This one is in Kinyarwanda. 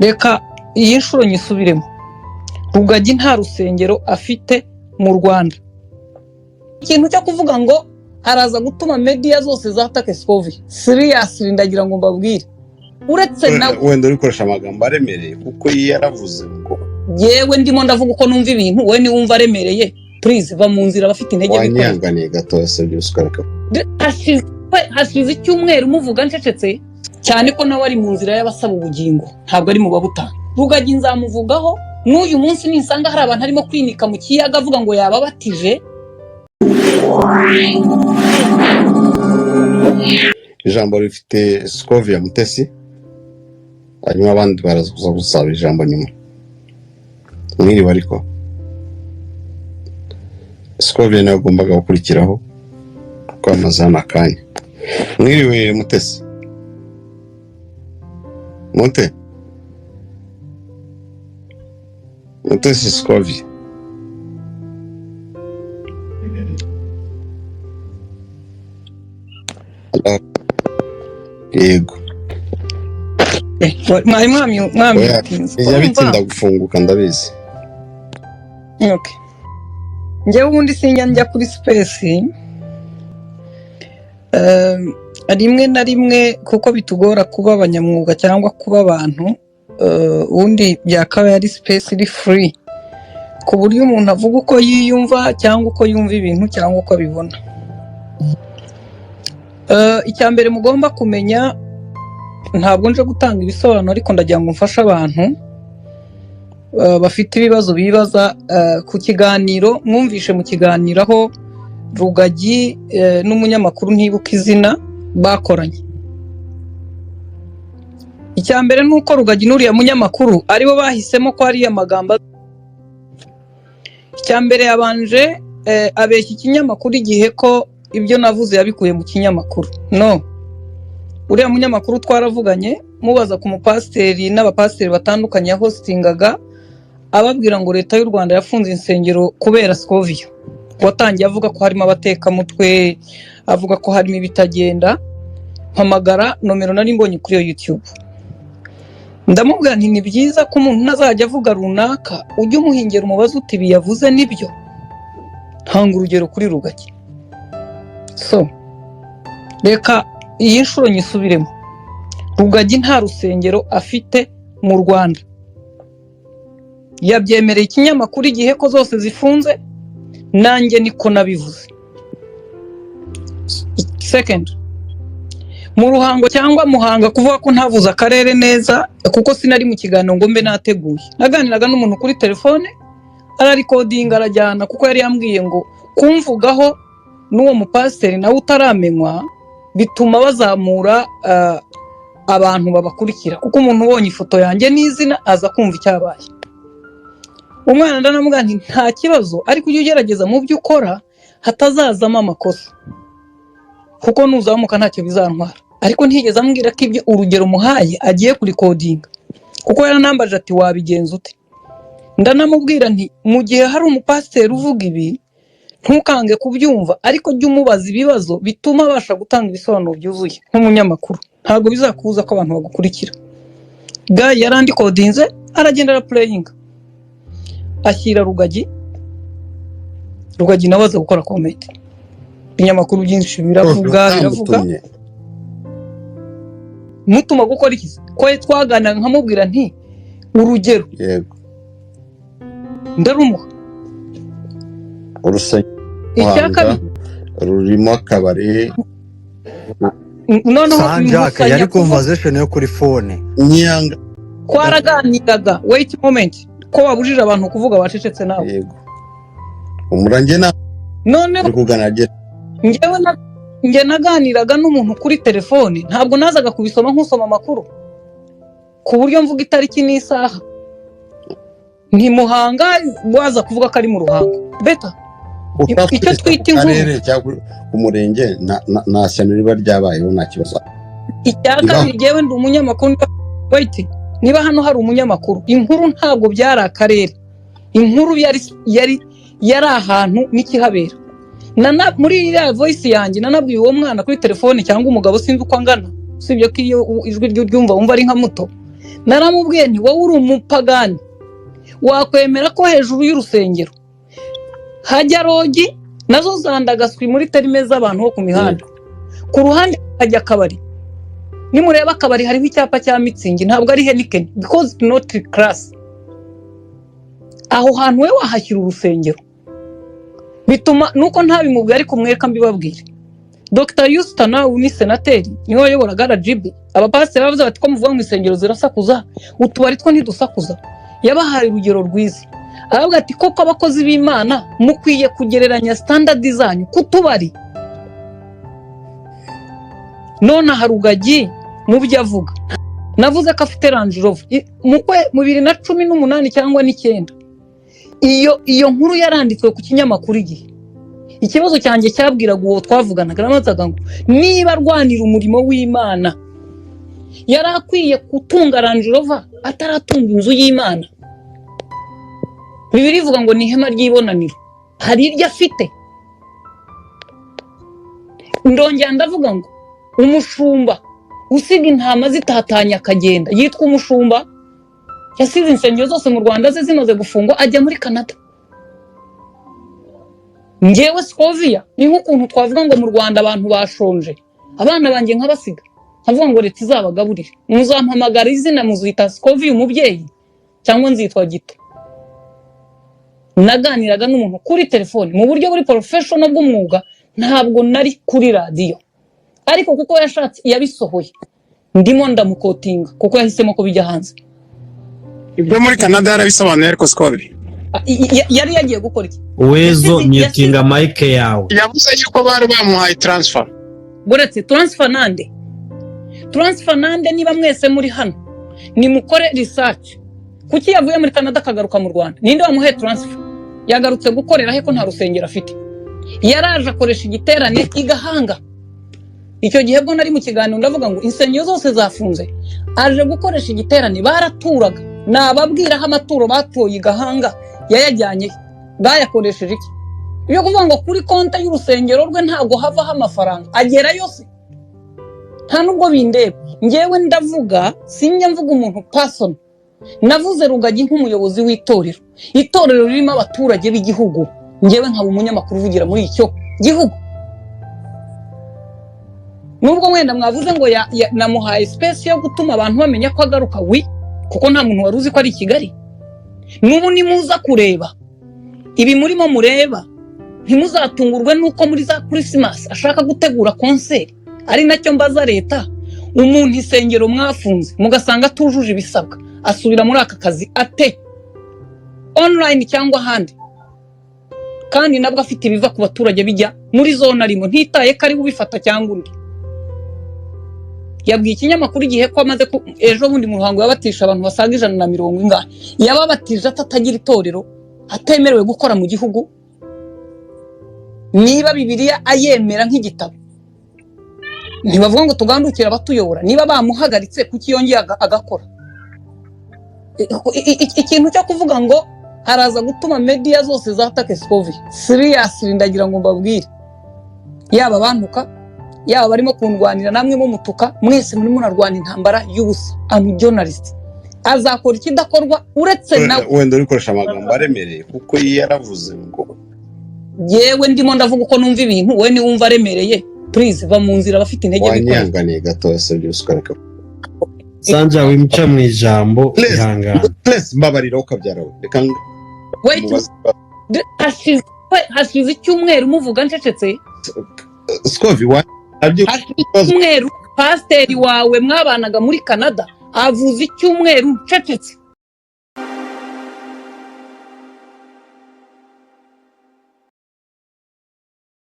reka iyi nshuro nyisubiremo. Rugagi nta rusengero afite mu Rwanda. Ikintu cyo kuvuga ngo araza gutuma media zose zatake Scovia, seriously ndagira ngo mbabwire, uretse nawe wenda urikoresha amagambo aremereye kuko yaravuze ngo yewe ndimo ndavuga uko numva ibintu, we ni wumva aremereye, please va mu nzira bafite intege bikora. wanyanganiye gato sebyo usukaraka. Hashize icyumweru muvuga ncecetse cyane ko nawe ari mu nzira y'abasaba ubugingo, ntabwo ari mu babutanga. Rugagi nzamuvugaho n'uyu munsi ninsanga hari abantu arimo kwinika mu kiyaga avuga ngo yababatije. Ijambo rifite Scovia Mutesi, hanyuma abandi baraza gusaba ijambo nyuma. Mwiriwe ariko Scovia nawe agombaga gukurikiraho kwamazana akanya. Mwiriwe Mutesi. Mutesi Scovia. Yego. Mwami yabitinda gufunguka ndabizi. Okay. Njyewe ubundi sinjya njya kuri space rimwe na rimwe kuko bitugora kuba abanyamwuga cyangwa kuba abantu, ubundi byakabaye ari space iri free ku buryo umuntu avuga uko yiyumva cyangwa uko yumva ibintu cyangwa uko abibona. Icyambere mugomba kumenya, ntabwo nje gutanga ibisobanuro ariko ndagira ngo mfashe abantu bafite ibibazo bibaza ku kiganiro. Mwumvishe mu kiganiro aho Rugagi n'umunyamakuru ntibuka izina bakoranye. Icyambere nuko Rugagi n'uriya munyamakuru aribo bahisemo ko ari amagambo. Icyambere yabanje abeshya ikinyamakuru igihe ko ibyo navuze yabikuye mu kinyamakuru. No, uriya munyamakuru twaravuganye mubaza ku mupasiteri n'abapasiteri batandukanye ya hostingaga, ababwira ngo leta y'u Rwanda yafunze insengero kubera Scovia. Watangiye avuga ko harimo abatekamutwe, avuga ko harimo ibitagenda. Mpamagara nomero nari mbonye kuri YouTube, ndamubwira nti ni byiza ko umuntu ntazajya avuga runaka ujye umuhingera umubazo uti biyavuze nibyo. Hanga urugero kuri Rugagi. So reka iyi nshuro nyisubiremo. Rugagi nta rusengero afite mu Rwanda. Yabyemereye ikinyamakuru igihe ko zose zifunze, nanjye niko nabivuze. Second, mu Ruhango cyangwa Muhanga kuvuga ko ntavuze akarere neza kuko sinari mu kiganiro ngo mbe nateguye. Naganiraga n'umuntu kuri telefone, ararikodinga arajyana kuko yari yambwiye ngo kumvugaho n'uwo mupasiteri nawe utaramenywa bituma bazamura abantu babakurikira, kuko umuntu ubonye ifoto yanjye n'izina aza kumva icyabaye. Umwana ndanamubwira nti nta kibazo ariko ujye ugerageza mu byo ukora hatazazamo amakosa, kuko nuzamuka ntacyo bizantwara. Ariko ntigeze ambwira ko ibyo urugero muhaye agiye kuri kodinga, kuko yaranambaje ati wabigenza ute. Ndanamubwira nti mu gihe hari umupasiteri uvuga ibi ntukange kubyumva, ariko jya umubaza ibibazo bituma abasha gutanga ibisobanuro byuzuye nk'umunyamakuru. Ntabwo bizakubuza ko abantu bagukurikira. Guy yarandikodinze aragenda araplayinga, ashyira Rugagi nawe aza gukora comment. Ibinyamakuru byinshi biravuga mutuma gukora iki? Ko twagana nkamubwira nti urugero yego ndarumuha urusengero rurimo akabari Sanjaka yari conversation yo kuri phone Nyanga kwaraganiraga. Wait a moment, ko wabujije abantu kuvuga bacecetse nawe. Yego umurange na none kuganira njye naganiraga n'umuntu kuri telefone, ntabwo nazaga kubisoma nk'usoma amakuru ku buryo mvuga itariki n'isaha. Ni Muhanga waza kuvuga ko ari mu Ruhango beta icyo twita inkuru cyangwa umurenge na shyano riba ryabayeho nta kibazo. Icyaka ngewe ndi umunyamakuru. Wait, niba hano hari umunyamakuru, inkuru ntabwo byari akarere, inkuru yari ahantu n'ikihabera. Muri ya voice yanjye nanabwiye uwo mwana kuri telefone cyangwa umugabo sinzi uko angana, sibyo ko iyo ijwi ryumva wumva ari nka muto. naramubwiye nti wowe uri umupagani wakwemera ko hejuru y'urusengero hajya rogi nazo zandagaswi muri terime z'abantu bo ku mihanda ku ruhande hajya akabari nimureba akabari hariho icyapa cya Mitsingi ntabwo ari Heineken because it's not class aho hantu we wahashyira urusengero bituma nuko ntabimubwiye ariko mweka mbibabwire Dr. Yustana uni senateri niwe wayoboraga RGB abapasiteri bavuze bati ko muvuga mu isengero zirasakuza utubari two ntidusakuza yabahaye urugero rwiza aravuga ati koko abakozi b'Imana mukwiye kugereranya standard zanyu kutubari none harugagi mu byo avuga navuze ko afite Range Rover mu 2018 cyangwa 9 iyo nkuru yaranditswe ku kinyamakuru Igihe ikibazo cyanjye cyabwiraga uwo twavuganaga namazaga ngo niba arwanira umurimo w'Imana yarakwiye kutunga Range Rover ataratunga inzu y'Imana. Bibiri ivuga ngo ni ihema ry'ibonaniro hari iryo afite. Ndongera ndavuga ngo umushumba usiga intama zitatanya akagenda yitwa umushumba yasize insengero zose mu Rwanda ze zimaze gufungwa ajya muri Canada. Ngewe Scovia ni nk'ukuntu twavuga ngo mu Rwanda abantu bashonje abana banjye nk'abasiga nkavuga ngo leta izabagaburire muzampamagara izina muzita Scovia umubyeyi cyangwa nzitwa Gito. Naganiraga n'umuntu kuri telefone mu buryo buri professional bw'umwuga ntabwo nari kuri radio ariko kuko yashatse yabisohoye ndimo ndamukotinga kuko yahisemo ko bijya hanze. Ibyo muri Canada yarabisobanuye ariko Scovia yari yagiye gukora iki? Wezo mutinga mic yawe. Yavuze yuko bari bamuhaye transfer. Buretse transfer nande? Transfer nande niba mwese muri hano ni mukore research. Kuki yavuye muri Canada akagaruka mu Rwanda? Ninde wamuhaye transfer? Yagarutse gukorera he ko nta rusengero afite? Yaraje akoresha igiterane igahanga. Icyo gihe bwo nari mu kiganiro ndavuga ngo insengero zose zafunze. Aje gukoresha igiterane baraturaga. Nababwira amaturo batoye igahanga yayajyanye bayakoresheje iki? Iyo kuvuga ngo kuri konta y'urusengero rwe ntago havaho amafaranga agera yose. Nta nubwo bindeba. Ngewe ndavuga sinjya mvuga umuntu person. Navuze Rugagi nk'umuyobozi w'itorero. Itorero ririmo abaturage b'igihugu. Ngewe nkaba umunyamakuru uvugira muri icyo gihugu. Nubwo mwenda mwavuze ngo namuhaye space yo gutuma abantu bamenya ko agaruka kuko nta muntu waruzi ko ari Kigali. Nubu nimuza kureba ibi murimo mureba ntimuzatungurwe nuko muri za Christmas ashaka gutegura concert ari nacyo mbaza leta umuntu isengero mwafunze mugasanga tujuje ibisabwa asubira muri aka kazi ate online cyangwa handi kandi nabwo afite ibiva ku baturage bijya muri zone arimo ntitaye kari ubifata cyangwa undi. Yabwiye ikinyamakuru Igihe ko amaze ejo bundi mu ruhango yabatisha abantu basaga 150 ingahe yababatije atatagira itorero atemerewe gukora mu gihugu. Niba Bibiliya ayemera nk'igitabo ntibavuga ngo tugandukira abatuyobora niba bamuhagaritse kuki yongeye agakora. Ikintu cyo kuvuga ngo haraza gutuma media zose zatake Scovia seriously ndagira ngo mbabwire yaba bantuka yaba barimo kundwanira namwe mu mutuka mwese muri munarwana intambara y'ubusa. Am journalist azakora ikidakorwa uretse na wenda urikoresha amagambo aremereye kuko yaravuze ngo yewe ndimo ndavuga uko numva ibintu we ni wumva aremereye please va mu nzira bafite intege wanyanganiye gato yasabye usukareka Sanja wimca mu ijambo ihangana. Please mbabarira ukabyara reka hashize icyumweru muvuga ncecetse Scovia icyumweru pasiteri wawe mwabanaga muri Canada avuze icyumweru ncecetse